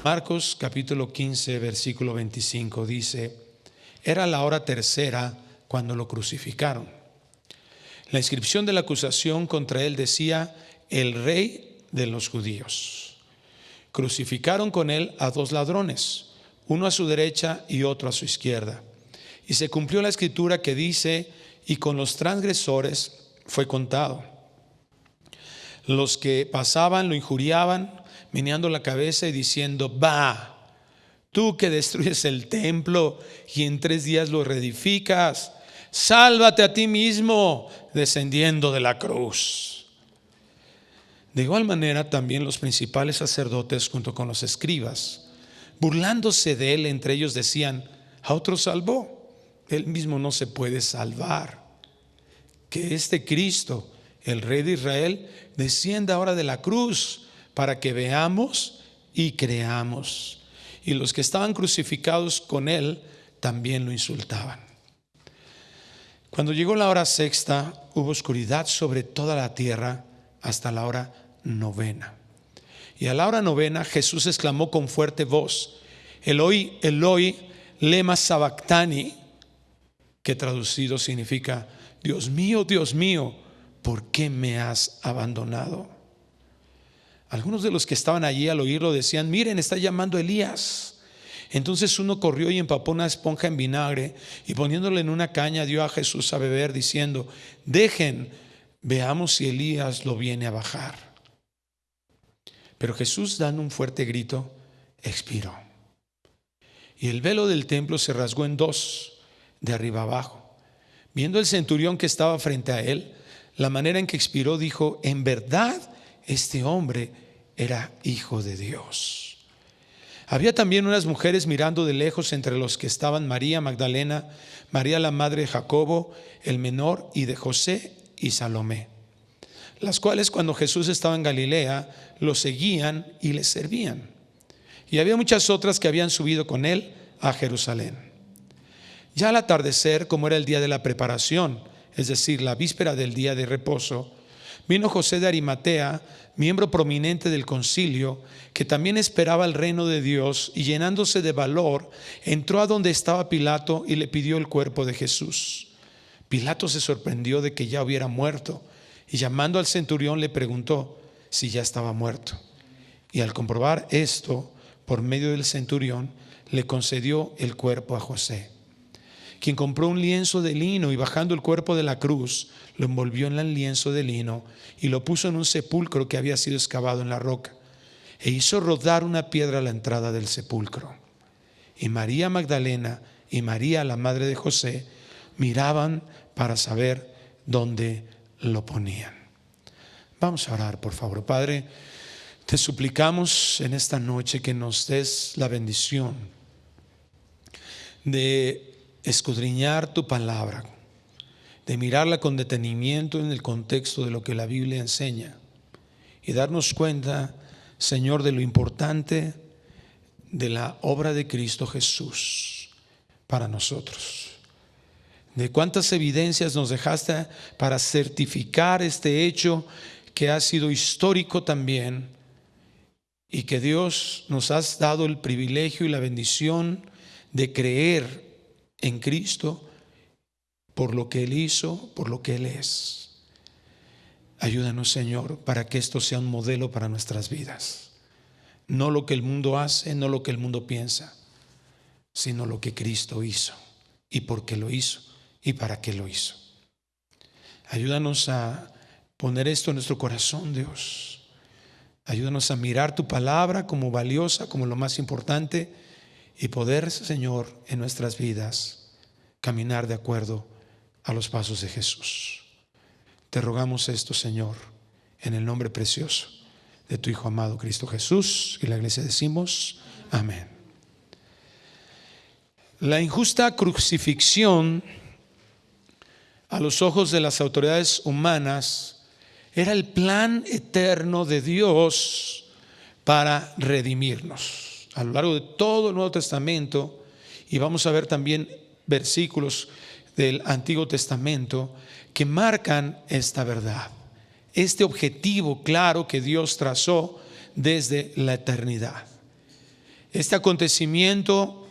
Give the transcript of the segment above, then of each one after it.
Marcos capítulo 15 versículo 25 dice: era la hora tercera cuando lo crucificaron. La inscripción de la acusación contra él decía: el rey de los judíos. Crucificaron con él a dos ladrones, uno a su derecha y otro a su izquierda. Y se cumplió la escritura que dice: y con los transgresores fue contado. Los que pasaban lo injuriaban, meneando la cabeza y diciendo: va, tú que destruyes el templo y en 3 días lo reedificas, sálvate a ti mismo descendiendo de la cruz. De igual manera también los principales sacerdotes junto con los escribas, burlándose de él, entre ellos decían: a otro salvó, él mismo no se puede salvar. Que este Cristo, el Rey de Israel, descienda ahora de la cruz para que veamos y creamos. Y los que estaban crucificados con él también lo insultaban. Cuando llegó la hora sexta, hubo oscuridad sobre toda la tierra hasta la hora novena. Y a la hora novena Jesús exclamó con fuerte voz: Eloi, Eloi, lema sabactani, que traducido significa: Dios mío, ¿por qué me has abandonado? Algunos de los que estaban allí al oírlo decían: miren, está llamando Elías. Entonces uno corrió y empapó una esponja en vinagre y poniéndole en una caña dio a Jesús a beber, diciendo: dejen, veamos si Elías lo viene a bajar. Pero Jesús, dando un fuerte grito, expiró. Y el velo del templo se rasgó en 2, de arriba abajo. Viendo el centurión que estaba frente a él la manera en que expiró, dijo: en verdad este hombre era hijo de Dios. Había también unas mujeres mirando de lejos, entre los que estaban María Magdalena, María la madre de Jacobo el menor y de José y Salomé, las cuales cuando Jesús estaba en Galilea lo seguían y le servían. Y había muchas otras que habían subido con él a Jerusalén. Ya al atardecer, como era el día de la preparación, es decir, la víspera del día de reposo, vino José de Arimatea, miembro prominente del concilio, que también esperaba el reino de Dios, y llenándose de valor, entró a donde estaba Pilato y le pidió el cuerpo de Jesús. Pilato se sorprendió de que ya hubiera muerto, y llamando al centurión le preguntó si ya estaba muerto. Y al comprobar esto, por medio del centurión, le concedió el cuerpo a José, quien compró un lienzo de lino y bajando el cuerpo de la cruz, lo envolvió en el lienzo de lino y lo puso en un sepulcro que había sido excavado en la roca, e hizo rodar una piedra a la entrada del sepulcro. Y María Magdalena y María, la madre de José, miraban para saber dónde lo ponían. Vamos a orar, por favor. Padre, te suplicamos en esta noche que nos des la bendición de escudriñar tu palabra, de mirarla con detenimiento en el contexto de lo que la Biblia enseña y darnos cuenta, Señor, de lo importante de la obra de Cristo Jesús para nosotros, de cuántas evidencias nos dejaste para certificar este hecho que ha sido histórico también, y que Dios nos has dado el privilegio y la bendición de creer en Cristo por lo que Él hizo, por lo que Él es. Ayúdanos, Señor, para que esto sea un modelo para nuestras vidas. No lo que el mundo hace, no lo que el mundo piensa, sino lo que Cristo hizo y por qué lo hizo y para qué lo hizo. Ayúdanos a poner esto en nuestro corazón, Dios. Ayúdanos a mirar tu palabra como valiosa, como lo más importante, y poder, Señor, en nuestras vidas caminar de acuerdo a los pasos de Jesús. Te rogamos esto, Señor, en el nombre precioso de tu Hijo amado Cristo Jesús. Y la iglesia decimos amén. La injusta crucifixión a los ojos de las autoridades humanas era el plan eterno de Dios para redimirnos. A lo largo de todo el Nuevo Testamento, y vamos a ver también versículos del Antiguo Testamento que marcan esta verdad, este objetivo claro que Dios trazó desde la eternidad. Este acontecimiento,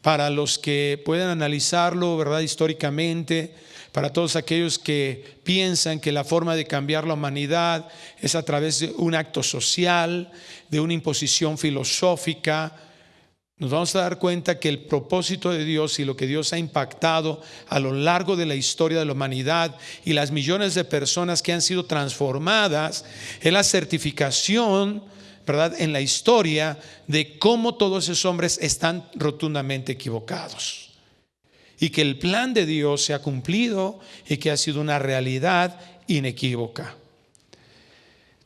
para los que puedan analizarlo, ¿verdad?, históricamente, para todos aquellos que piensan que la forma de cambiar la humanidad es a través de un acto social, de una imposición filosófica, nos vamos a dar cuenta que el propósito de Dios y lo que Dios ha impactado a lo largo de la historia de la humanidad y las millones de personas que han sido transformadas es la certificación, ¿verdad?, en la historia de cómo todos esos hombres están rotundamente equivocados y que el plan de Dios se ha cumplido y que ha sido una realidad inequívoca.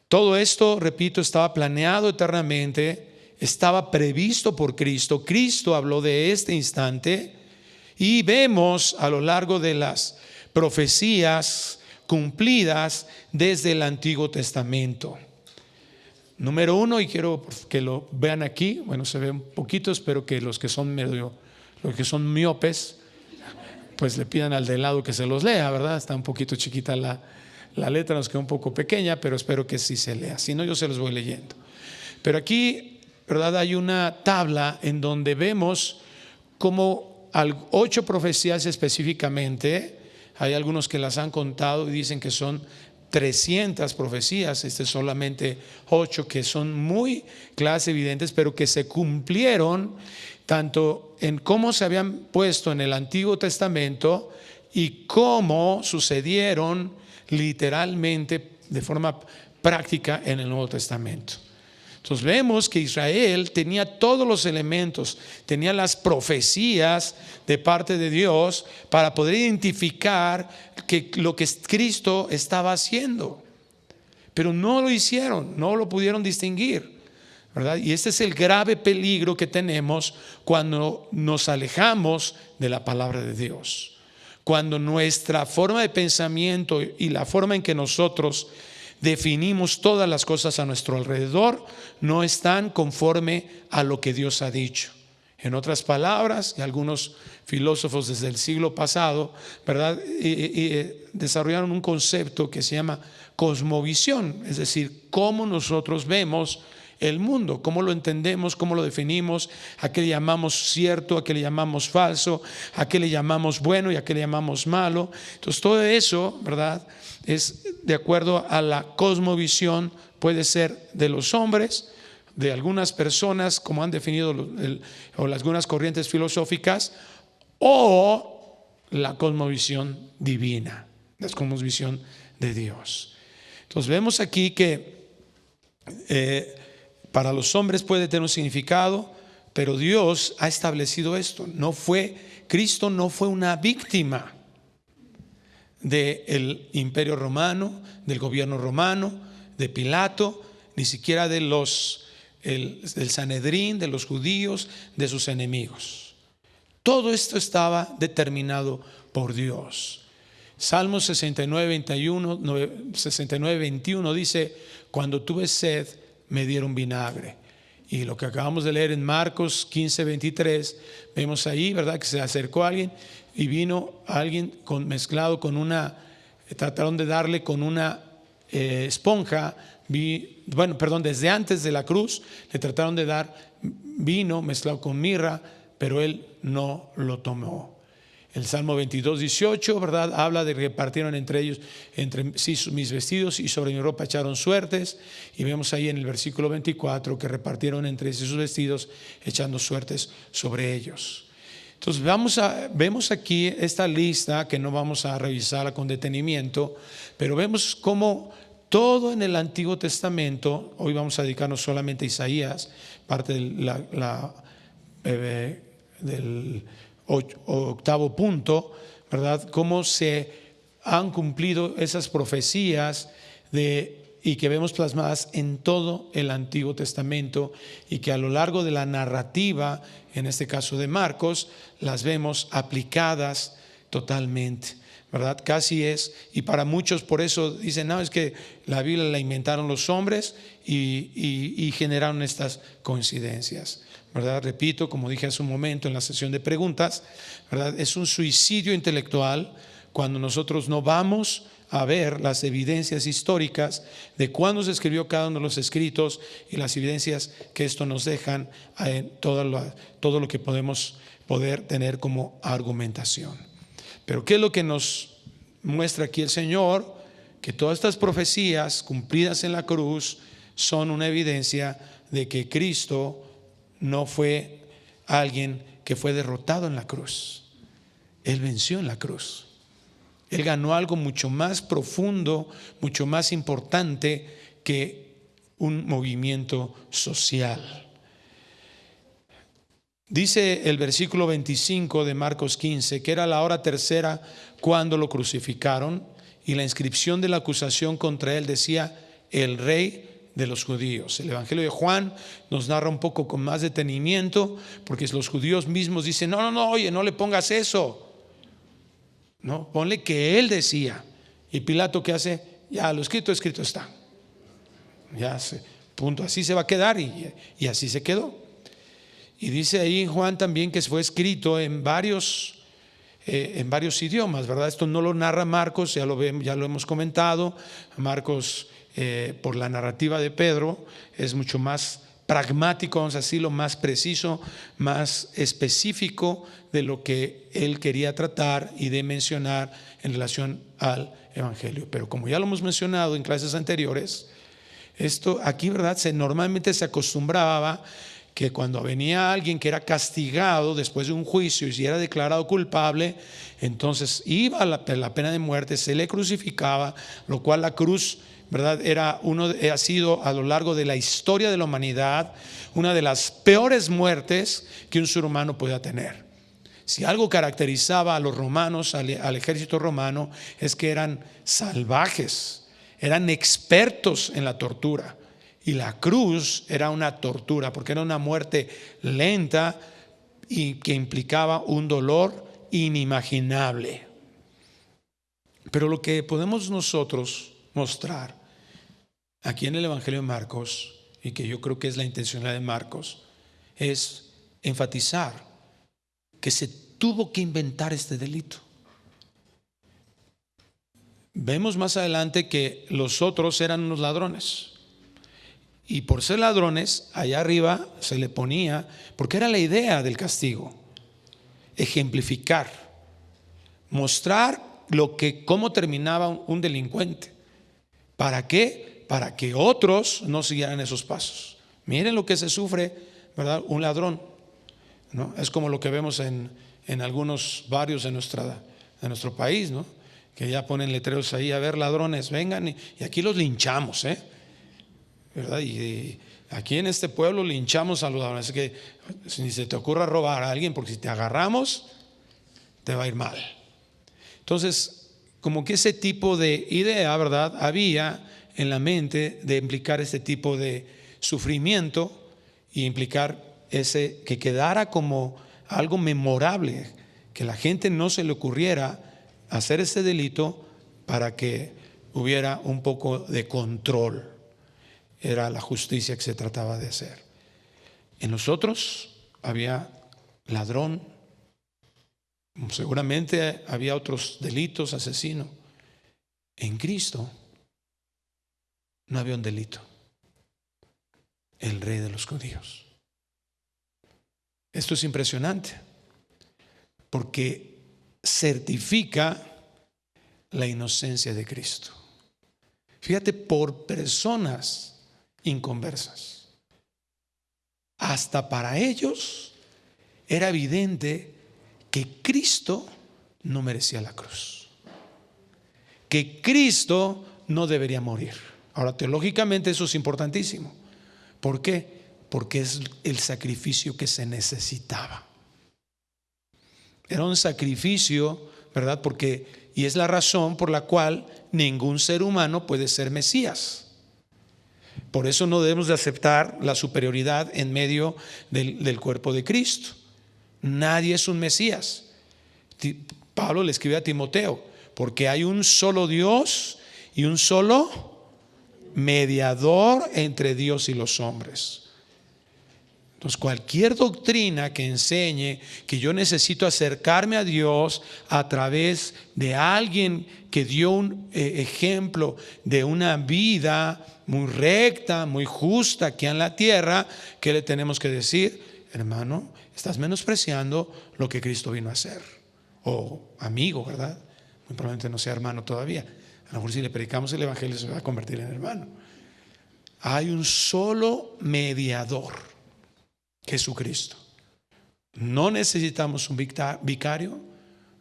Todo esto, repito, estaba planeado eternamente, estaba previsto por Cristo. Cristo habló de este instante y vemos a lo largo de las profecías cumplidas desde el Antiguo Testamento. Número uno, y quiero que lo vean aquí, bueno, se ve un poquito, espero que los que son miopes, pues le pidan al de lado que se los lea, ¿verdad? Está un poquito chiquita la letra, nos queda un poco pequeña, pero espero que sí se lea, si no yo se los voy leyendo. Pero aquí, ¿verdad?, hay una tabla en donde vemos como 8 profecías específicamente, hay algunos que las han contado y dicen que son 300 profecías, solamente 8 que son muy claras, evidentes, pero que se cumplieron tanto en cómo se habían puesto en el Antiguo Testamento y cómo sucedieron literalmente de forma práctica en el Nuevo Testamento. Entonces vemos que Israel tenía todos los elementos, tenía las profecías de parte de Dios para poder identificar que lo que Cristo estaba haciendo, pero no lo hicieron, no lo pudieron distinguir, ¿verdad? Y este es el grave peligro que tenemos cuando nos alejamos de la palabra de Dios, cuando nuestra forma de pensamiento y la forma en que nosotros definimos todas las cosas a nuestro alrededor no están conforme a lo que Dios ha dicho. En otras palabras, y algunos filósofos desde el siglo pasado, ¿verdad?, desarrollaron un concepto que se llama cosmovisión, es decir, cómo nosotros vemos el mundo, cómo lo entendemos, cómo lo definimos, a qué le llamamos cierto, a qué le llamamos falso, a qué le llamamos bueno y a qué le llamamos malo. Entonces todo eso, ¿verdad?, es de acuerdo a la cosmovisión, puede ser de los hombres, de algunas personas, como han definido o algunas corrientes filosóficas, o la cosmovisión divina, la cosmovisión de Dios. Entonces vemos aquí que para los hombres puede tener un significado, pero Dios ha establecido esto. Cristo no fue una víctima del imperio romano, del gobierno romano, de Pilato, ni siquiera del Sanedrín, de los judíos, de sus enemigos. Todo esto estaba determinado por Dios. Salmos 69:21 dice: cuando tuve sed me dieron vinagre. Y lo que acabamos de leer en Marcos 15:23, vemos ahí, ¿verdad?, que se acercó alguien y vino alguien mezclado con trataron de darle con una esponja, desde antes de la cruz le trataron de dar vino mezclado con mirra, pero él no lo tomó. El Salmo 22:18, ¿verdad?, habla de que repartieron entre ellos, entre sí, mis vestidos, y sobre mi ropa echaron suertes. Y vemos ahí en el versículo 24 que repartieron entre sí sus vestidos, echando suertes sobre ellos. Entonces vemos aquí esta lista que no vamos a revisarla con detenimiento, pero vemos cómo todo en el Antiguo Testamento, hoy vamos a dedicarnos solamente a Isaías, parte del octavo punto, ¿verdad?, cómo se han cumplido esas profecías y que vemos plasmadas en todo el Antiguo Testamento, y que a lo largo de la narrativa, en este caso de Marcos, las vemos aplicadas totalmente, ¿verdad? Casi es, y para muchos por eso dicen: no, es que la Biblia la inventaron los hombres y generaron estas coincidencias, ¿verdad? Repito, como dije hace un momento en la sesión de preguntas, ¿verdad?, es un suicidio intelectual cuando nosotros no vamos a ver las evidencias históricas de cuándo se escribió cada uno de los escritos y las evidencias que esto nos dejan en todo lo que poder tener como argumentación. Pero ¿qué es lo que nos muestra aquí el Señor? Que todas estas profecías cumplidas en la cruz son una evidencia de que Cristo no fue alguien que fue derrotado en la cruz. Él venció en la cruz. Él ganó algo mucho más profundo, mucho más importante que un movimiento social. Dice el versículo 25 de Marcos 15 que era la hora tercera cuando lo crucificaron, y la inscripción de la acusación contra él decía: el Rey de los judíos. El Evangelio de Juan nos narra un poco con más detenimiento, porque los judíos mismos dicen: no, oye, no le pongas eso. No, ponle que él decía. Y Pilato, ¿qué hace? Ya, lo escrito está. Ya, punto, así se va a quedar, y así se quedó. Y dice ahí Juan también que fue escrito en varios idiomas, ¿verdad? Esto no lo narra Marcos, ya lo hemos comentado. Marcos, por la narrativa de Pedro, es mucho más pragmático, vamos a decirlo, más preciso, más específico de lo que él quería tratar y de mencionar en relación al Evangelio. Pero como ya lo hemos mencionado en clases anteriores, esto aquí, ¿verdad? Normalmente se acostumbraba que cuando venía alguien que era castigado después de un juicio y si era declarado culpable, entonces iba a la pena de muerte, se le crucificaba, lo cual la cruz, ¿verdad?, ha sido a lo largo de la historia de la humanidad una de las peores muertes que un ser humano podía tener. Si algo caracterizaba a los romanos, al ejército romano, es que eran salvajes, eran expertos en la tortura. Y la cruz era una tortura, porque era una muerte lenta y que implicaba un dolor inimaginable. Pero lo que podemos nosotros mostrar aquí en el Evangelio de Marcos, y que yo creo que es la intencionalidad de Marcos, es enfatizar que se tuvo que inventar este delito. Vemos más adelante que los otros eran unos ladrones, y por ser ladrones, allá arriba se le ponía, porque era la idea del castigo, ejemplificar, mostrar cómo terminaba un delincuente. ¿Para qué? Para que otros no siguieran esos pasos. Miren lo que se sufre, ¿verdad? Un ladrón, ¿no? Es como lo que vemos en algunos barrios de nuestro país, ¿no? Que ya ponen letreros ahí: a ver, ladrones, vengan, y aquí los linchamos, ¿verdad? Y aquí en este pueblo linchamos a los ladrones. Así que ni se te ocurra robar a alguien, porque si te agarramos te va a ir mal. Entonces, como que ese tipo de idea, ¿verdad?, había en la mente de implicar este tipo de sufrimiento y implicar que quedara como algo memorable, que la gente no se le ocurriera hacer ese delito, para que hubiera un poco de control. Era la justicia que se trataba de hacer. En nosotros había ladrón, seguramente había otros delitos, asesino. En Cristo no había un delito: el Rey de los judíos. Esto es impresionante, porque certifica la inocencia de Cristo. Fíjate, por personas inconversas, hasta para ellos era evidente que Cristo no merecía la cruz, que Cristo no debería morir. Ahora, teológicamente eso es importantísimo. ¿Por qué? Porque es el sacrificio que se necesitaba. Era un sacrificio, ¿verdad? Y es la razón por la cual ningún ser humano puede ser Mesías. Por eso no debemos de aceptar la superioridad en medio del cuerpo de Cristo. Nadie es un Mesías. Pablo le escribe a Timoteo: porque hay un solo Dios y un solo mediador entre Dios y los hombres. Entonces, cualquier doctrina que enseñe que yo necesito acercarme a Dios a través de alguien que dio un ejemplo de una vida muy recta, muy justa aquí en la tierra, ¿qué le tenemos que decir? Hermano, estás menospreciando lo que Cristo vino a hacer. O amigo, ¿verdad? Muy probablemente no sea hermano todavía. A lo mejor si le predicamos el evangelio se va a convertir en hermano. Hay un solo mediador, Jesucristo. No necesitamos un vicario,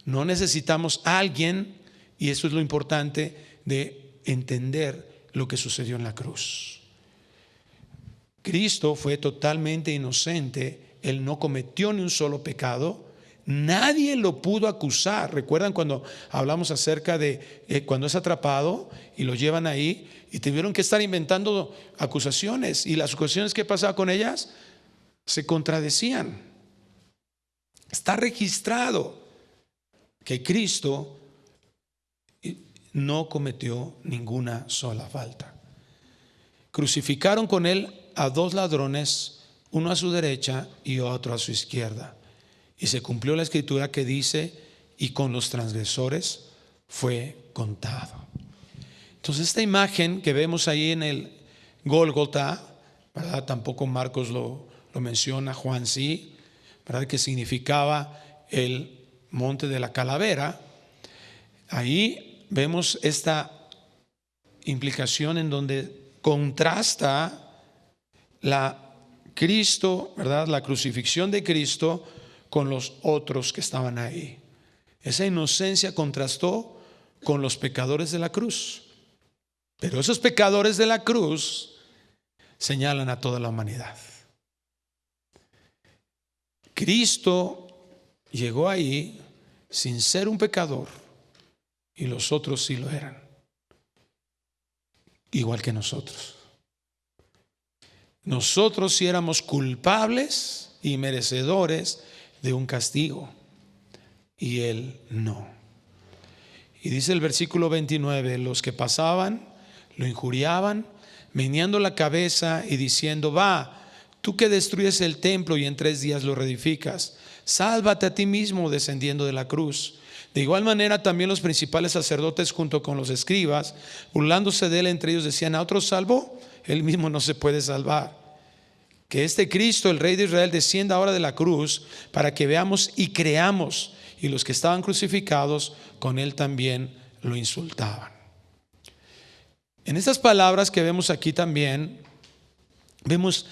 no necesitamos a alguien, y eso es lo importante de entender lo que sucedió en la cruz. Cristo fue totalmente inocente, Él no cometió ni un solo pecado, nadie lo pudo acusar. ¿Recuerdan cuando hablamos acerca de cuando es atrapado y lo llevan ahí y tuvieron que estar inventando acusaciones? Y las acusaciones, ¿qué pasaba con ellas? Se contradecían. Está registrado que Cristo no cometió ninguna sola falta. Crucificaron con Él a 2 ladrones, uno a su derecha y otro a su izquierda. Y se cumplió la escritura que dice: y con los transgresores fue contado. Entonces, esta imagen que vemos ahí en el Gólgota, ¿verdad? Tampoco Marcos lo menciona, Juan sí, ¿verdad? Que significaba el monte de la calavera. Ahí vemos esta implicación en donde contrasta Cristo, ¿verdad? La crucifixión de Cristo con los otros que estaban ahí. Esa inocencia contrastó con los pecadores de la cruz. Pero esos pecadores de la cruz señalan a toda la humanidad. Cristo llegó ahí sin ser un pecador y los otros sí lo eran, igual que nosotros. Nosotros sí éramos culpables y merecedores de un castigo y Él no. Y dice el versículo 29: los que pasaban lo injuriaban, meneando la cabeza y diciendo: va, tú que destruyes el templo y en 3 días lo reedificas, sálvate a ti mismo descendiendo de la cruz. De igual manera también los principales sacerdotes junto con los escribas, burlándose de él, entre ellos decían: ¿a otro salvó? Él mismo no se puede salvar. Que este Cristo, el Rey de Israel, descienda ahora de la cruz para que veamos y creamos. Y los que estaban crucificados con él también lo insultaban. En estas palabras que vemos aquí también, vemos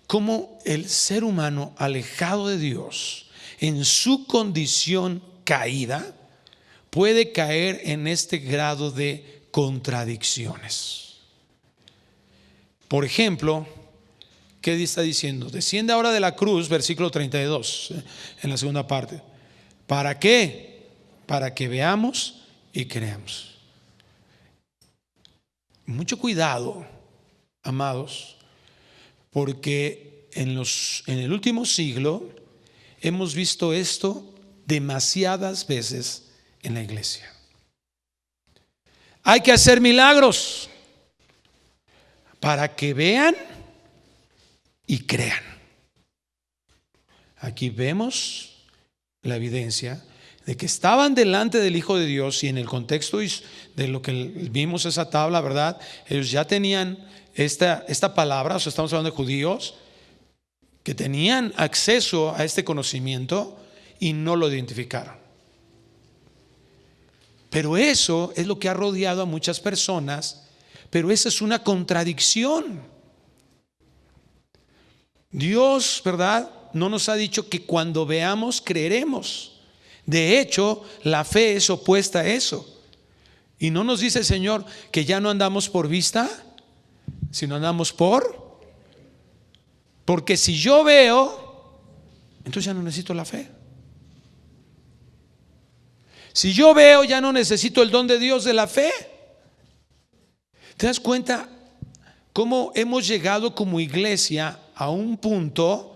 cómo el ser humano alejado de Dios, en su condición caída, puede caer en este grado de contradicciones. Por ejemplo, ¿qué está diciendo? Desciende ahora de la cruz, versículo 32, en la segunda parte. ¿Para qué? Para que veamos y creamos. Mucho cuidado, amados, porque en el último siglo hemos visto esto demasiadas veces en la iglesia. Hay que hacer milagros para que vean y crean. Aquí vemos la evidencia de que estaban delante del Hijo de Dios, y en el contexto de lo que vimos esa tabla, ¿verdad? Ellos ya tenían esta palabra, o sea, estamos hablando de judíos que tenían acceso a este conocimiento y no lo identificaron. Pero eso es lo que ha rodeado a muchas personas, pero esa es una contradicción. Dios, ¿verdad?, no nos ha dicho que cuando veamos creeremos. De hecho, la fe es opuesta a eso. Y no nos dice el Señor que ya no andamos por vista, sino andamos porque si yo veo, entonces ya no necesito la fe. Si yo veo, ya no necesito el don de Dios de la fe. ¿Te das cuenta cómo hemos llegado como iglesia a un punto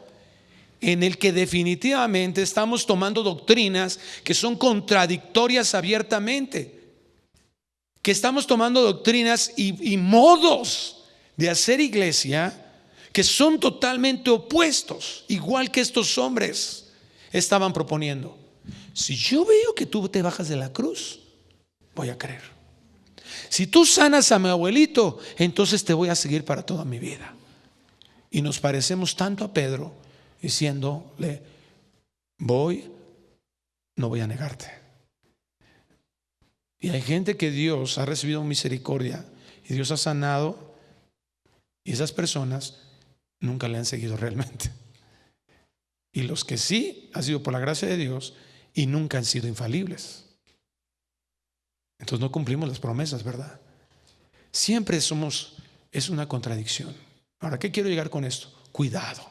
en el que definitivamente estamos tomando doctrinas que son contradictorias abiertamente? Que estamos tomando doctrinas y modos de hacer iglesia que son totalmente opuestos, igual que estos hombres estaban proponiendo. Si yo veo que tú te bajas de la cruz, voy a creer. Si tú sanas a mi abuelito, entonces te voy a seguir para toda mi vida. Y nos parecemos tanto a Pedro, diciéndole: no voy a negarte. Y hay gente que Dios ha recibido misericordia y Dios ha sanado, y esas personas nunca le han seguido realmente. Y los que sí, ha sido por la gracia de Dios y nunca han sido infalibles. Entonces no cumplimos las promesas, ¿verdad? Siempre es una contradicción. Ahora, ¿qué quiero llegar con esto? Cuidado.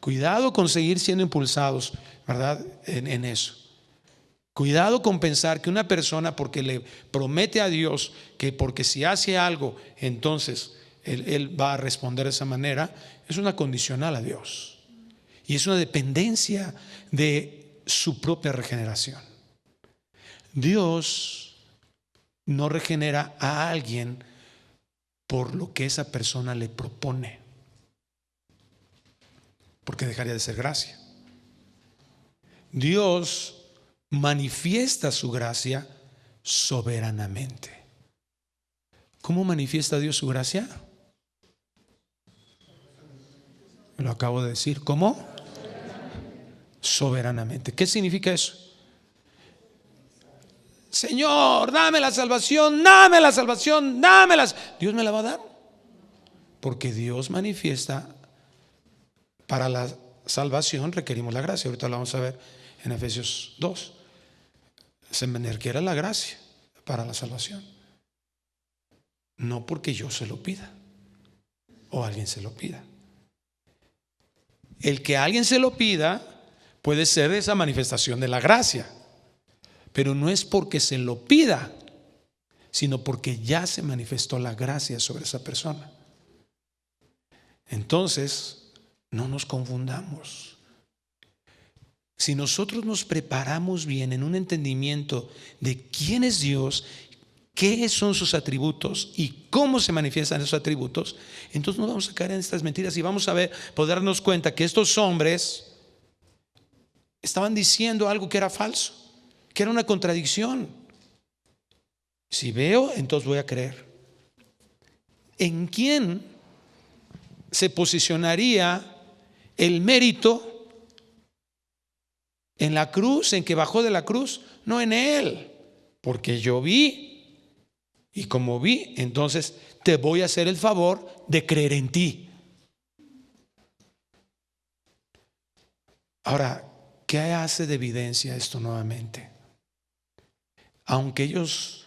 Cuidado con seguir siendo impulsados, ¿verdad? En eso. Cuidado con pensar que una persona, porque le promete a Dios que porque si hace algo, entonces él va a responder de esa manera, es una condicional a Dios. Y es una dependencia de su propia regeneración. Dios no regenera a alguien por lo que esa persona le propone, porque dejaría de ser gracia. Dios manifiesta su gracia soberanamente. ¿Cómo manifiesta Dios su gracia? Lo acabo de decir. ¿Cómo? Soberanamente. ¿Qué significa eso? Señor, dame la salvación, dame la salvación, dámelas. Dios me la va a dar, porque Dios manifiesta. Para la salvación requerimos la gracia. Ahorita lo vamos a ver en Efesios 2. Se me requiere la gracia para la salvación, no porque yo se lo pida o alguien se lo pida. El que alguien se lo pida puede ser esa manifestación de la gracia, pero no es porque se lo pida, sino porque ya se manifestó la gracia sobre esa persona. Entonces, no nos confundamos. Si nosotros nos preparamos bien en un entendimiento de quién es Dios, qué son sus atributos y cómo se manifiestan esos atributos, entonces no vamos a caer en estas mentiras y vamos a poder darnos cuenta que estos hombres estaban diciendo algo que era falso, que era una contradicción. Si veo, entonces voy a creer. ¿En quién se posicionaría el mérito? ¿En la cruz, en que bajó de la cruz? No, en él, porque yo vi, y como vi, entonces te voy a hacer el favor de creer en ti. Ahora, ¿qué hace de evidencia esto nuevamente? Aunque ellos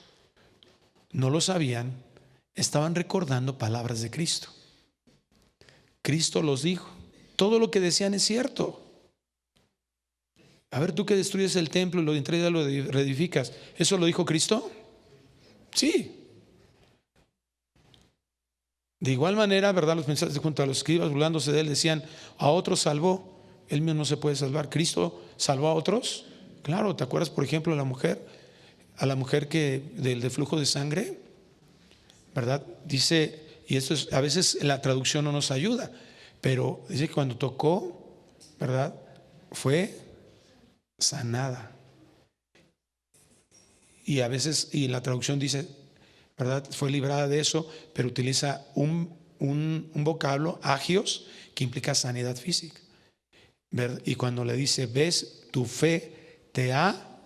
no lo sabían, estaban recordando palabras de Cristo. Cristo los dijo, todo lo que decían es cierto. A ver, tú que destruyes el templo y lo entregas, lo reedificas, ¿eso lo dijo Cristo? Sí. De igual manera, ¿verdad? Los mensajes junto a los escribas burlándose de él decían: a otros salvó, él mismo no se puede salvar. ¿Cristo salvó a otros? Claro. ¿Te acuerdas, por ejemplo, a la mujer que del flujo de sangre? ¿Verdad? Dice, y esto es, a veces la traducción no nos ayuda, pero dice que cuando tocó, ¿verdad?, fue sanada. Y a veces, y la traducción dice, ¿verdad?, fue librada de eso, pero utiliza un vocablo, agios, que implica sanidad física, ¿verdad? Y cuando le dice, ves, tu fe te ha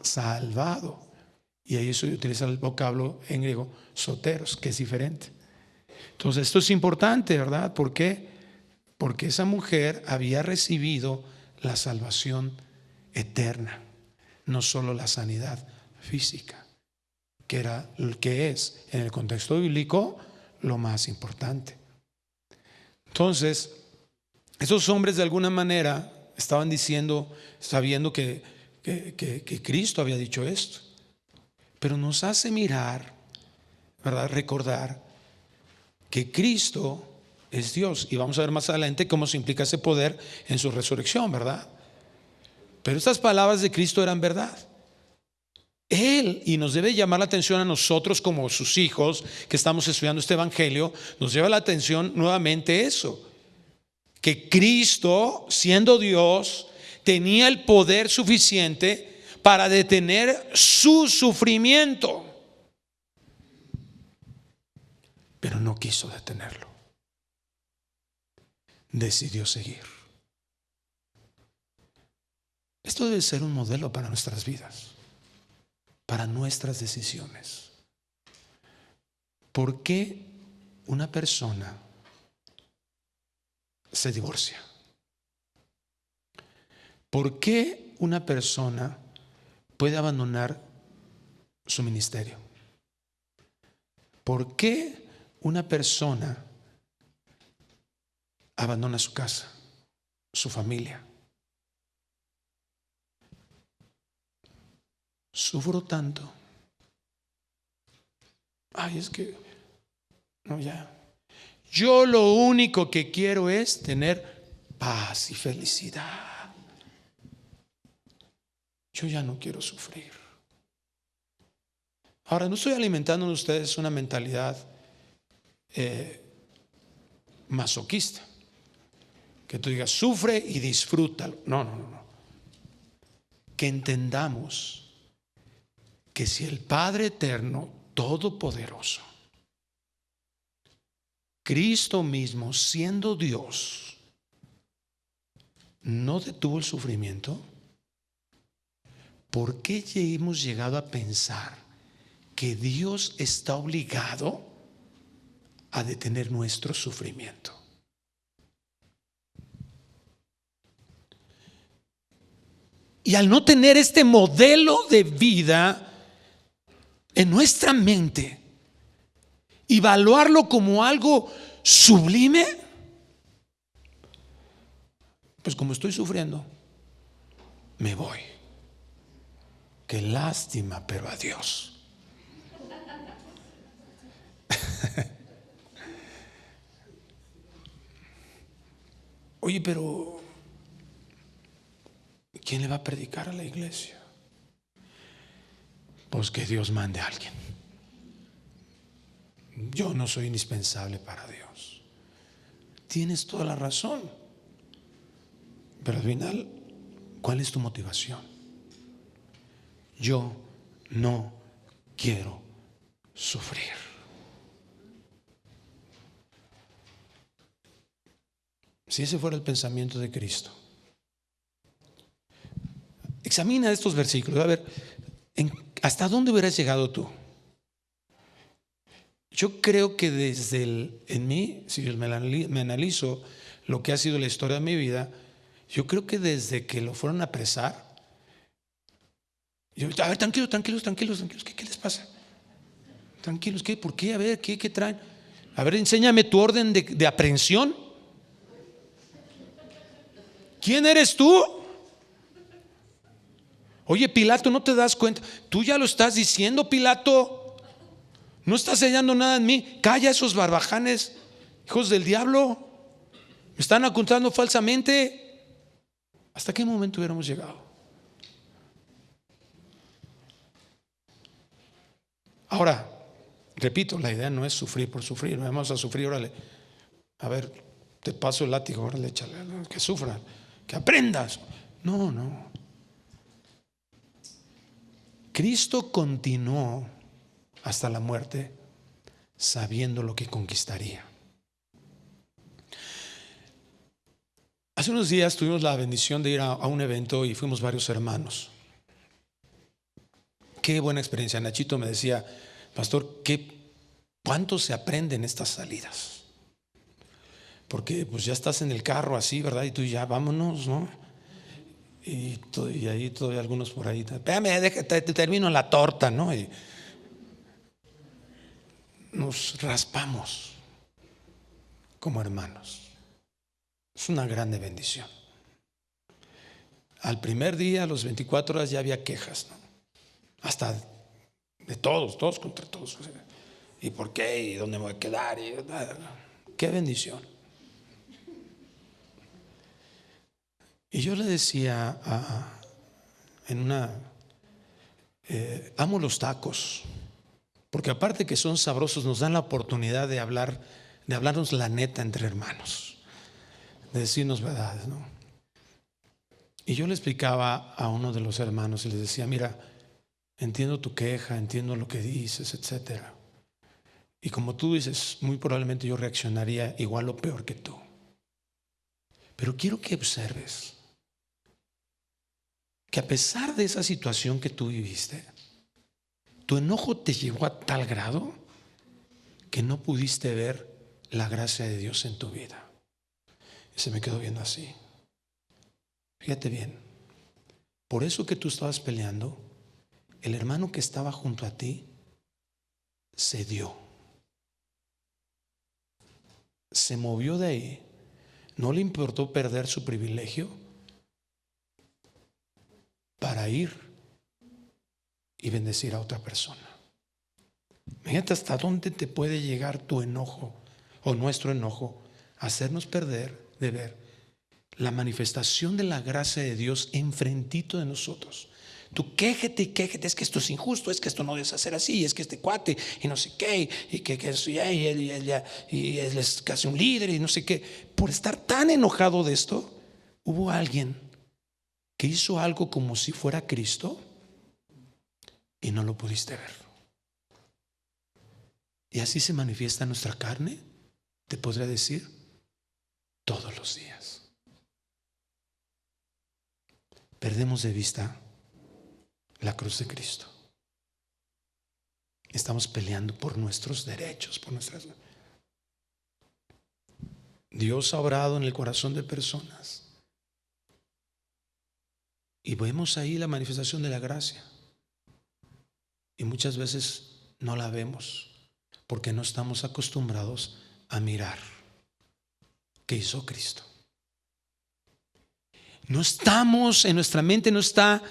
salvado, y ahí eso utiliza el vocablo en griego soteros, que es diferente. Entonces esto es importante, ¿verdad? ¿Por qué? Porque esa mujer había recibido la salvación eterna, no solo la sanidad física, que es en el contexto bíblico lo más importante. Entonces, esos hombres de alguna manera estaban diciendo, sabiendo que Cristo había dicho esto, pero nos hace mirar, ¿verdad?, recordar que Cristo es Dios, y vamos a ver más adelante cómo se implica ese poder en su resurrección, ¿verdad? Pero estas palabras de Cristo eran verdad. Él, y nos debe llamar la atención a nosotros como sus hijos que estamos estudiando este evangelio, nos lleva la atención nuevamente eso, que Cristo, siendo Dios, tenía el poder suficiente para detener su sufrimiento, pero no quiso detenerlo. Decidió seguir. Esto debe ser un modelo para nuestras vidas, para nuestras decisiones. ¿Por qué una persona se divorcia? ¿Por qué una persona puede abandonar su ministerio? ¿Por qué una persona abandona su casa, su familia? Sufro tanto. Ay, es que no, ya. Yo lo único que quiero es tener paz y felicidad. Yo ya no quiero sufrir. Ahora, no estoy alimentando en ustedes una mentalidad masoquista, que tú digas sufre y disfrútalo. No. Que entendamos que si el Padre eterno, todopoderoso, Cristo mismo, siendo Dios, no detuvo el sufrimiento, ¿por qué hemos llegado a pensar que Dios está obligado a detener nuestro sufrimiento? Y al no tener este modelo de vida en nuestra mente, evaluarlo como algo sublime, pues como estoy sufriendo, me voy. Qué lástima, pero adiós. Oye, pero ¿quién le va a predicar a la iglesia? Pues que Dios mande a alguien. Yo no soy indispensable para Dios. Tienes toda la razón. Pero al final, ¿cuál es tu motivación? Yo no quiero sufrir. Si ese fuera el pensamiento de Cristo. Examina estos versículos. A ver, ¿hasta dónde hubieras llegado tú? Yo creo que desde en mí, si yo me analizo lo que ha sido la historia de mi vida, yo creo que desde que lo fueron a apresar, a ver, tranquilos, ¿qué les pasa? Tranquilos, ¿qué? ¿Por qué? A ver, ¿qué traen? A ver, enséñame tu orden de aprehensión. ¿Quién eres tú? Oye, Pilato, ¿no te das cuenta? Tú ya lo estás diciendo, Pilato. No estás hallando nada en mí. Calla esos barbajanes, hijos del diablo. Me están acusando falsamente. ¿Hasta qué momento hubiéramos llegado? Ahora, repito, la idea no es sufrir por sufrir. No vamos a sufrir, órale. A ver, te paso el látigo, órale, échale. Que sufran, que aprendas. No. Cristo continuó hasta la muerte sabiendo lo que conquistaría. Hace unos días tuvimos la bendición de ir a un evento y fuimos varios hermanos. Qué buena experiencia. Nachito me decía, pastor, ¿cuánto se aprende en estas salidas? Porque pues ya estás en el carro así, ¿verdad? Y tú ya vámonos, ¿no? Y ahí todavía algunos por ahí, espérame, déjate, termino la torta, ¿no? Y nos raspamos como hermanos. Es una grande bendición. Al primer día, a los 24 horas ya había quejas, ¿no? Hasta de todos contra todos. ¿Y por qué? ¿Y dónde me voy a quedar? Qué bendición. Y yo le decía en amo los tacos, porque aparte que son sabrosos, nos dan la oportunidad de hablarnos la neta entre hermanos, de decirnos verdades, ¿no? Y yo le explicaba a uno de los hermanos y les decía: mira, entiendo tu queja, entiendo lo que dices, etcétera. Y como tú dices, muy probablemente yo reaccionaría igual o peor que tú. Pero quiero que observes que a pesar de esa situación que tú viviste, tu enojo te llegó a tal grado que no pudiste ver la gracia de Dios en tu vida. Y se me quedó viendo así. Fíjate bien, por eso que tú estabas peleando, el hermano que estaba junto a ti cedió, se movió de ahí, no le importó perder su privilegio para ir y bendecir a otra persona. Fíjate hasta dónde te puede llegar tu enojo o nuestro enojo, hacernos perder de ver la manifestación de la gracia de Dios enfrentito de nosotros. Tú quéjate y quéjate, es que esto es injusto, es que esto no debe ser así, es que este cuate y no sé qué, y que eso ya, y él es casi un líder y no sé qué. Por estar tan enojado de esto, hubo alguien que hizo algo como si fuera Cristo y no lo pudiste ver. Y así se manifiesta nuestra carne, te podría decir, todos los días. Perdemos de vista la cruz de Cristo. Estamos peleando por nuestros derechos, por nuestras... Dios ha obrado en el corazón de personas y vemos ahí la manifestación de la gracia. Y muchas veces no la vemos porque no estamos acostumbrados a mirar qué hizo Cristo. No estamos, en nuestra mente no está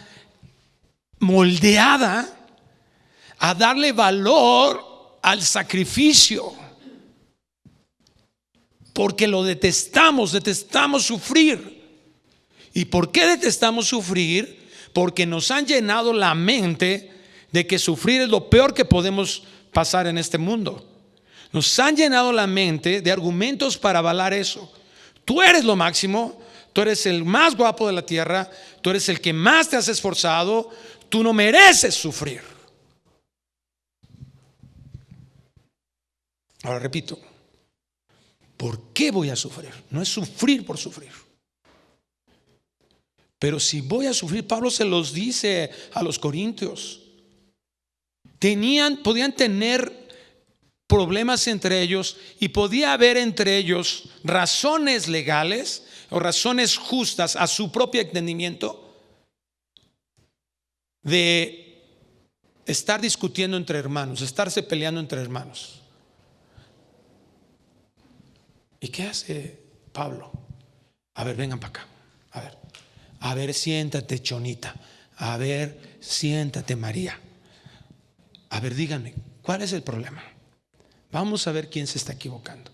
moldeada a darle valor al sacrificio, porque lo detestamos sufrir. ¿Y por qué detestamos sufrir? Porque nos han llenado la mente de que sufrir es lo peor que podemos pasar en este mundo. Nos han llenado la mente de argumentos para avalar eso. Tú eres lo máximo, tú eres el más guapo de la tierra, tú eres el que más te has esforzado, tú no mereces sufrir. Ahora repito, ¿por qué voy a sufrir? No es sufrir por sufrir. Pero si voy a sufrir, Pablo se los dice a los corintios. Podían tener problemas entre ellos y podía haber entre ellos razones legales o razones justas a su propio entendimiento de estar discutiendo entre hermanos, estarse peleando entre hermanos. ¿Y qué hace Pablo? A ver, vengan para acá. A ver, siéntate, Chonita. A ver, siéntate, María. A ver, díganme, ¿cuál es el problema? Vamos a ver quién se está equivocando.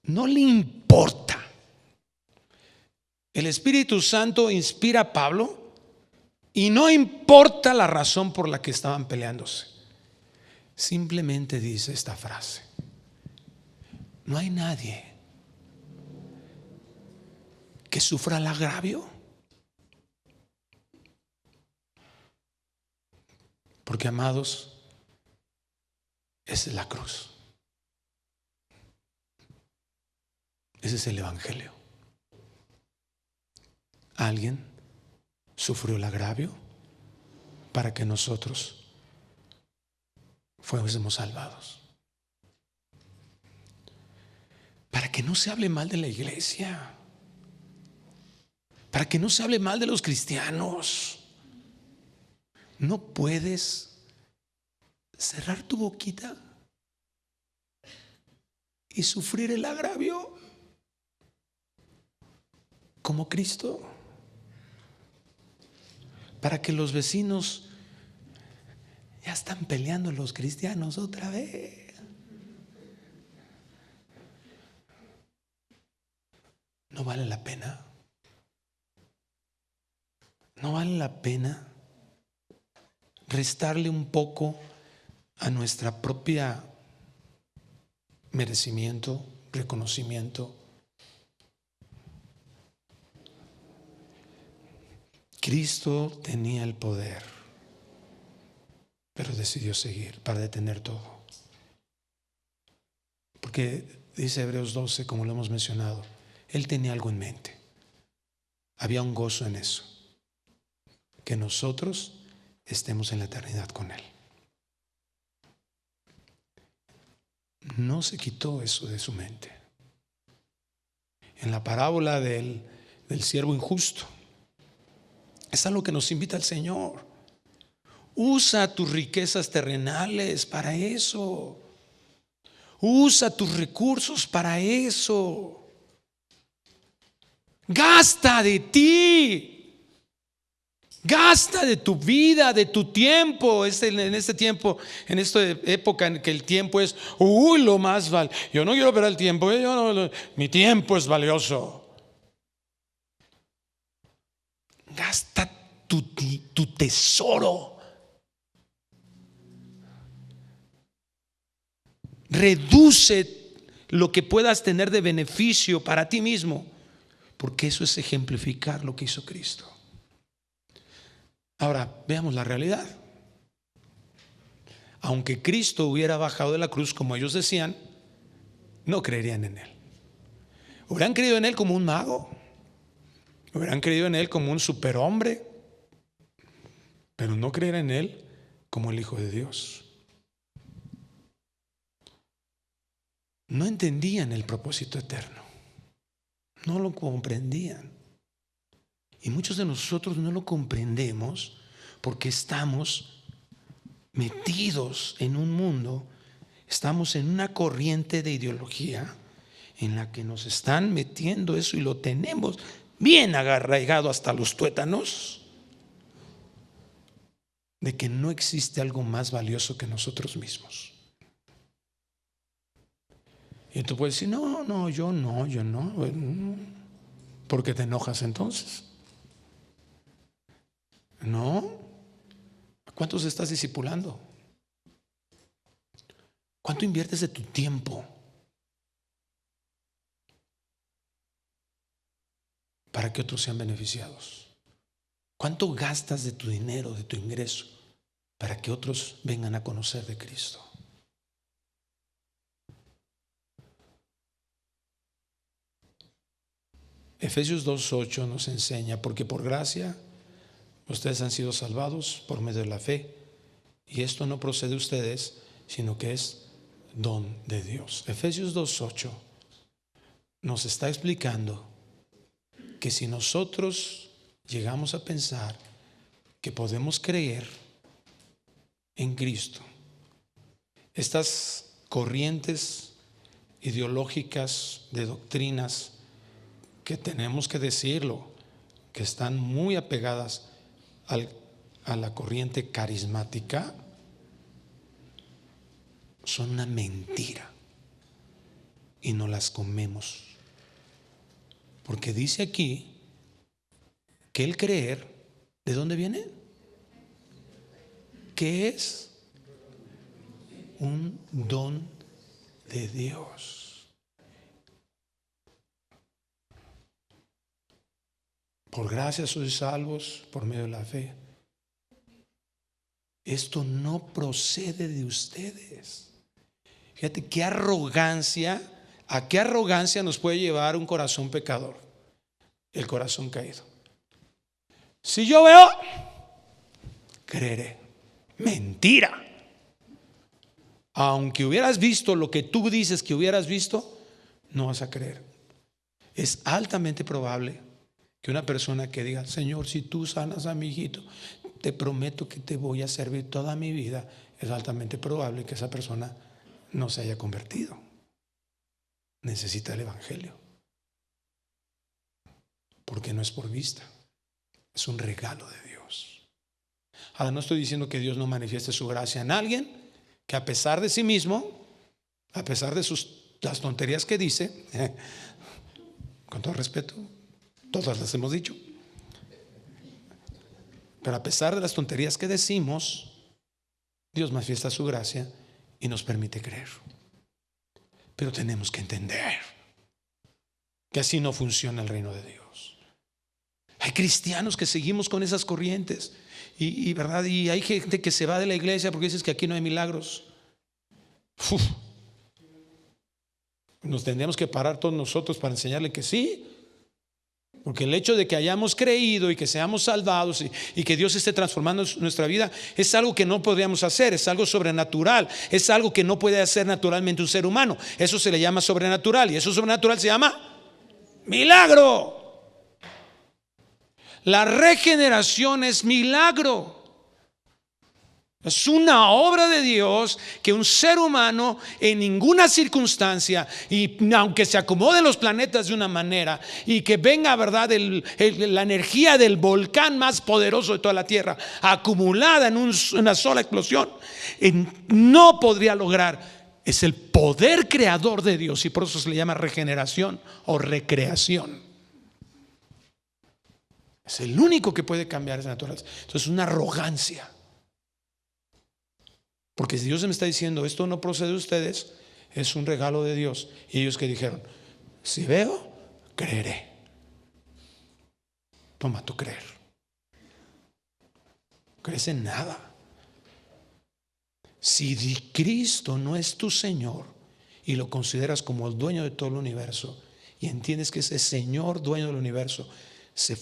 No le importa. El Espíritu Santo inspira a Pablo y no importa la razón por la que estaban peleándose. Simplemente dice esta frase: no hay nadie que sufra el agravio, porque, amados, esa es la cruz. Ese es el evangelio. Alguien sufrió el agravio para que nosotros fuésemos salvados. Para que no se hable mal de la iglesia, para que no se hable mal de los cristianos. No puedes cerrar tu boquita y sufrir el agravio como Cristo, para que los vecinos ya están peleando los cristianos otra vez. No vale la pena. No vale la pena restarle un poco a nuestra propia merecimiento, reconocimiento. Cristo tenía el poder, pero decidió seguir para detener todo. Porque dice Hebreos 12, como lo hemos mencionado, Él tenía algo en mente. Había un gozo en eso, que nosotros estemos en la eternidad con Él. No se quitó eso de su mente. En la parábola del siervo injusto, es a lo que nos invita el Señor. Usa tus riquezas terrenales para eso. Usa tus recursos para eso. Gasta de ti. Gasta de tu vida, de tu tiempo. En este tiempo, en esta época en que el tiempo es lo más valioso. Yo no quiero ver el tiempo, mi tiempo es valioso. Gasta tu tesoro. Reduce lo que puedas tener de beneficio para ti mismo, porque eso es ejemplificar lo que hizo Cristo. Ahora, veamos la realidad. Aunque Cristo hubiera bajado de la cruz, como ellos decían, no creerían en Él. Hubieran creído en Él como un mago. Hubieran creído en Él como un superhombre, pero no creerían en Él como el Hijo de Dios. No entendían el propósito eterno. No lo comprendían. Y muchos de nosotros no lo comprendemos porque estamos metidos en un mundo, estamos en una corriente de ideología en la que nos están metiendo eso y lo tenemos bien arraigado hasta los tuétanos, de que no existe algo más valioso que nosotros mismos. Y tú puedes decir, no, yo no. ¿Por qué te enojas entonces? No. ¿Cuántos estás discipulando? ¿Cuánto inviertes de tu tiempo para que otros sean beneficiados? ¿Cuánto gastas de tu dinero, de tu ingreso, para que otros vengan a conocer de Cristo? Efesios 2:8 nos enseña, porque por gracia ustedes han sido salvados por medio de la fe, y esto no procede de ustedes, sino que es don de Dios. Efesios 2:8 nos está explicando que si nosotros llegamos a pensar que podemos creer en Cristo, estas corrientes ideológicas de doctrinas que tenemos que decirlo, que están muy apegadas a la corriente carismática, son una mentira y no las comemos. Porque dice aquí que el creer, ¿de dónde viene? Que es un don de Dios. Por gracia sois salvos por medio de la fe. Esto no procede de ustedes. Fíjate qué arrogancia, a qué arrogancia nos puede llevar un corazón pecador, el corazón caído. Si yo veo, creeré. Mentira. Aunque hubieras visto lo que tú dices que hubieras visto, no vas a creer. Es altamente probable que una persona que diga, Señor, si tú sanas a mi hijito, te prometo que te voy a servir toda mi vida, es altamente probable que esa persona no se haya convertido. Necesita el evangelio, porque no es por vista, es un regalo de Dios. Ahora, no estoy diciendo que Dios no manifieste su gracia en alguien que a pesar de sí mismo, a pesar de las tonterías que dice, con todo respeto, todas las hemos dicho, pero a pesar de las tonterías que decimos, Dios manifiesta su gracia y nos permite creer. Pero tenemos que entender que así no funciona el reino de Dios. Hay cristianos que seguimos con esas corrientes ¿verdad? Y hay gente que se va de la iglesia porque dices que aquí no hay milagros. Nos tendríamos que parar todos nosotros para enseñarle que sí. Porque el hecho de que hayamos creído y que seamos salvados y que Dios esté transformando nuestra vida es algo que no podríamos hacer, es algo sobrenatural, es algo que no puede hacer naturalmente un ser humano. Eso se le llama sobrenatural, y eso sobrenatural se llama milagro. La regeneración es milagro. Es una obra de Dios que un ser humano en ninguna circunstancia, y aunque se acomoden los planetas de una manera y que venga, ¿verdad?, la energía del volcán más poderoso de toda la tierra acumulada en una sola explosión, no podría lograr. Es el poder creador de Dios, y por eso se le llama regeneración o recreación. Es el único que puede cambiar esa naturaleza. Entonces es una arrogancia. Porque si Dios me está diciendo esto no procede de ustedes, es un regalo de Dios. Y ellos que dijeron, si veo, creeré. Toma tu creer. Crees en nada. Si Cristo no es tu Señor y lo consideras como el dueño de todo el universo, y entiendes que ese Señor dueño del universo se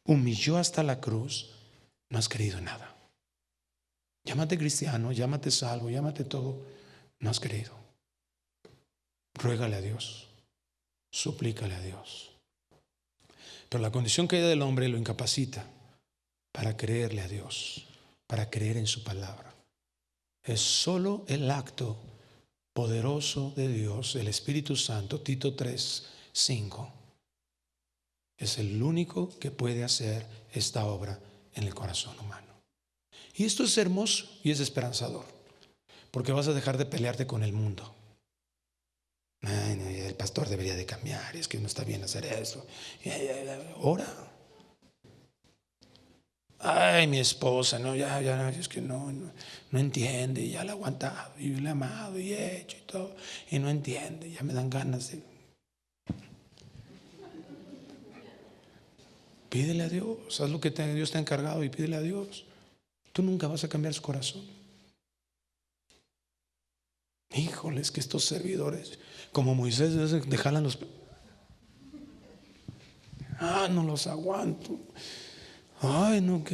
humilló hasta la cruz, no has creído en nada. Llámate cristiano, llámate salvo, llámate todo, no has creído. Ruégale a Dios, suplícale a Dios. Pero la condición caída del hombre lo incapacita para creerle a Dios, para creer en su palabra. Es solo el acto poderoso de Dios, el Espíritu Santo, Tito 3:5. Es el único que puede hacer esta obra en el corazón humano. Y esto es hermoso y es esperanzador, porque vas a dejar de pelearte con el mundo. Ay, no, el pastor debería de cambiar, es que no está bien hacer eso. Ora. Ay, mi esposa, no, ya, es que no entiende, ya la he aguantado, y yo le he amado y he hecho y todo, y no entiende, ya me dan ganas de... Pídele a Dios, haz lo que Dios te ha encargado y pídele a Dios. Tú nunca vas a cambiar su corazón. Híjole, es que estos servidores, como Moisés, te jalan los... no los aguanto. Ay, no,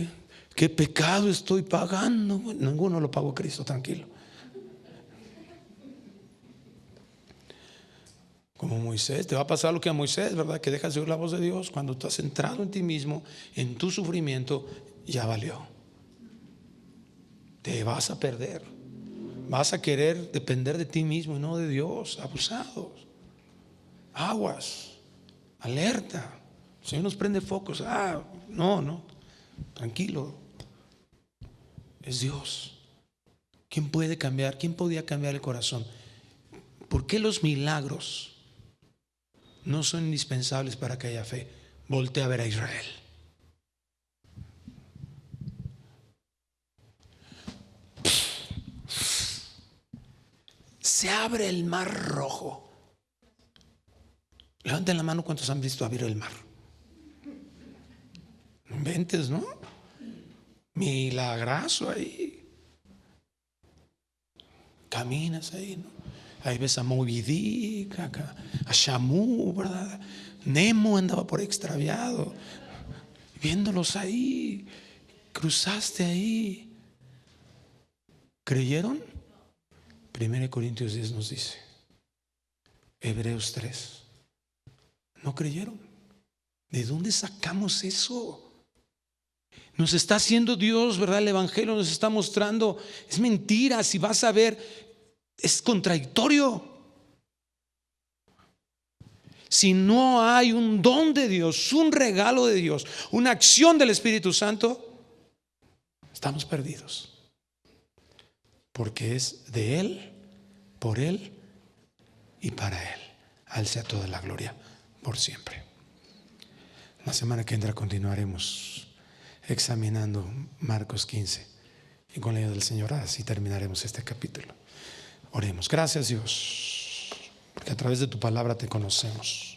qué pecado estoy pagando. Ninguno lo pagó Cristo, tranquilo. Como Moisés, te va a pasar lo que a Moisés, ¿verdad? Que dejas de oír la voz de Dios. Cuando estás centrado en ti mismo, en tu sufrimiento, ya valió. Te vas a perder. Vas a querer depender de ti mismo y no de Dios. Abusados. Aguas. Alerta. El Señor nos prende focos. No. Tranquilo. Es Dios. ¿Quién puede cambiar? ¿Quién podía cambiar el corazón? ¿Por qué los milagros no son indispensables para que haya fe? Voltea a ver a Israel. Se abre el mar rojo. Levanten la mano cuántos han visto abrir el mar. No inventes, ¿no? Milagrazo ahí. Caminas ahí, ¿no? Ahí ves a Moby Dick, a Shamu, ¿verdad? Nemo andaba por extraviado. Viéndolos ahí. Cruzaste ahí. ¿Creyeron? 1 Corintios 10 nos dice. Hebreos 3. ¿No creyeron? ¿De dónde sacamos eso? Nos está haciendo Dios, ¿verdad? El Evangelio nos está mostrando. Es mentira. Si vas a ver, es contradictorio. Si no hay un don de Dios, un regalo de Dios, una acción del Espíritu Santo, estamos perdidos. Porque es de Él, por Él y para Él. A Él sea toda la gloria por siempre. La semana que entra continuaremos examinando Marcos 15 Y con la ayuda del Señor, así terminaremos este capítulo. Oremos. Gracias, Dios, porque a través de tu palabra te conocemos.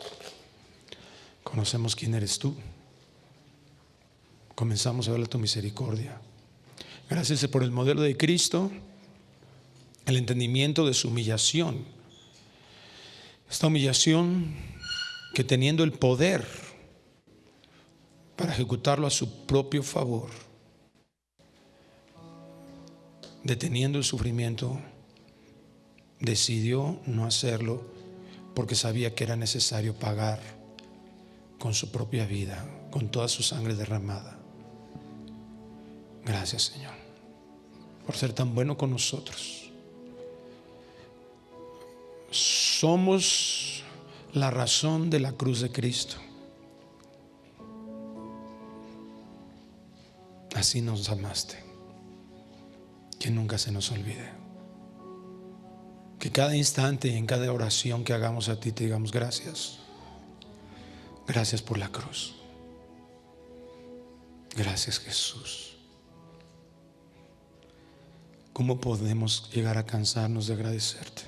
Conocemos quién eres tú. Comenzamos a ver tu misericordia. Gracias por el modelo de Cristo, el entendimiento de su humillación. Esta humillación que, teniendo el poder para ejecutarlo a su propio favor, deteniendo el sufrimiento, decidió no hacerlo porque sabía que era necesario pagar con su propia vida, con toda su sangre derramada. Gracias, Señor, por ser tan bueno con nosotros. Somos la razón de la cruz de Cristo. Así nos amaste. Que nunca se nos olvide. Que cada instante y en cada oración que hagamos a ti te digamos gracias. Gracias por la cruz. Gracias, Jesús. ¿Cómo podemos llegar a cansarnos de agradecerte?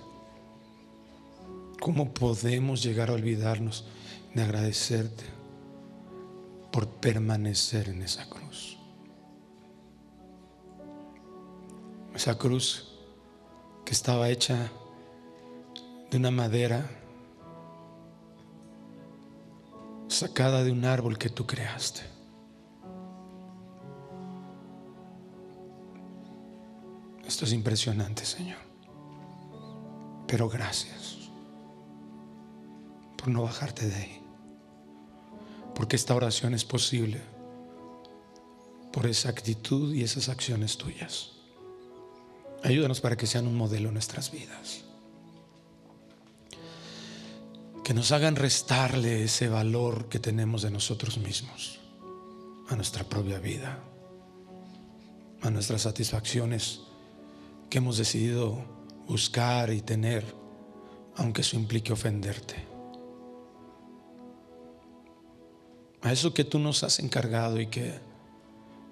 ¿Cómo podemos llegar a olvidarnos de agradecerte por permanecer en esa cruz? Esa cruz que estaba hecha de una madera sacada de un árbol que tú creaste. Esto es impresionante, Señor. Pero gracias por no bajarte de ahí. Porque esta oración es posible por esa actitud y esas acciones tuyas. Ayúdanos para que sean un modelo en nuestras vidas. Que nos hagan restarle ese valor que tenemos de nosotros mismos a nuestra propia vida, a nuestras satisfacciones que hemos decidido buscar y tener, aunque eso implique ofenderte. A eso que tú nos has encargado y que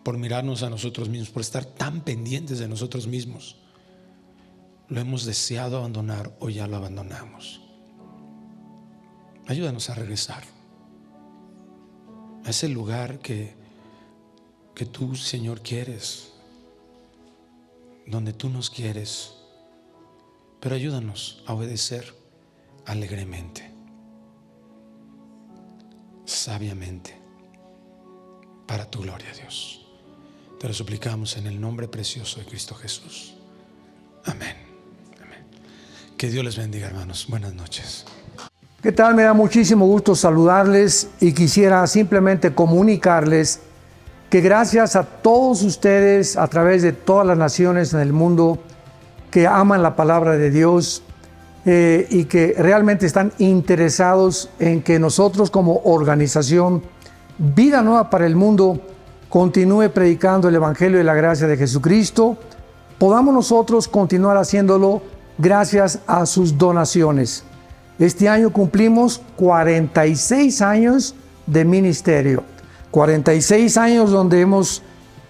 por mirarnos a nosotros mismos, por estar tan pendientes de nosotros mismos, lo hemos deseado abandonar o ya lo abandonamos. Ayúdanos a regresar a ese lugar que tú, Señor, quieres, donde tú nos quieres, pero ayúdanos a obedecer alegremente, sabiamente, para tu gloria, Dios. Te lo suplicamos en el nombre precioso de Cristo Jesús. Amén. Amén. Que Dios les bendiga, hermanos. Buenas noches. ¿Qué tal? Me da muchísimo gusto saludarles y quisiera simplemente comunicarles que gracias a todos ustedes a través de todas las naciones en el mundo que aman la palabra de Dios y que realmente están interesados en que nosotros como organización Vida Nueva para el Mundo continúe predicando el Evangelio de la gracia de Jesucristo, podamos nosotros continuar haciéndolo gracias a sus donaciones. Este año cumplimos 46 años de ministerio. 46 años donde hemos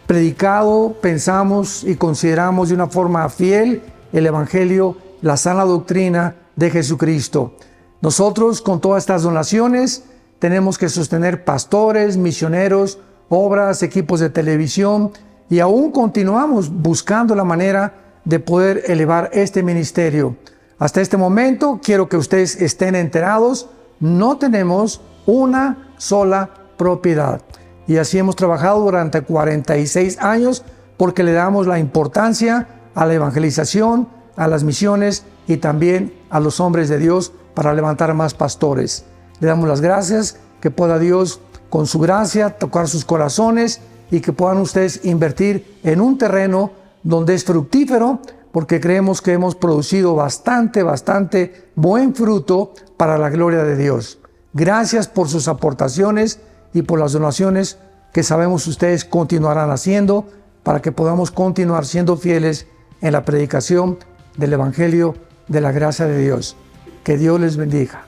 predicado, pensamos y consideramos de una forma fiel el Evangelio, la sana doctrina de Jesucristo. Nosotros con todas estas donaciones tenemos que sostener pastores, misioneros, obras, equipos de televisión y aún continuamos buscando la manera de poder elevar este ministerio. Hasta este momento quiero que ustedes estén enterados, no tenemos una sola propiedad. Y así hemos trabajado durante 46 años porque le damos la importancia a la evangelización, a las misiones y también a los hombres de Dios para levantar más pastores. Le damos las gracias, que pueda Dios con su gracia tocar sus corazones y que puedan ustedes invertir en un terreno donde es fructífero, porque creemos que hemos producido bastante buen fruto para la gloria de Dios. Gracias por sus aportaciones y por las donaciones que sabemos ustedes continuarán haciendo para que podamos continuar siendo fieles en la predicación del Evangelio de la gracia de Dios. Que Dios les bendiga.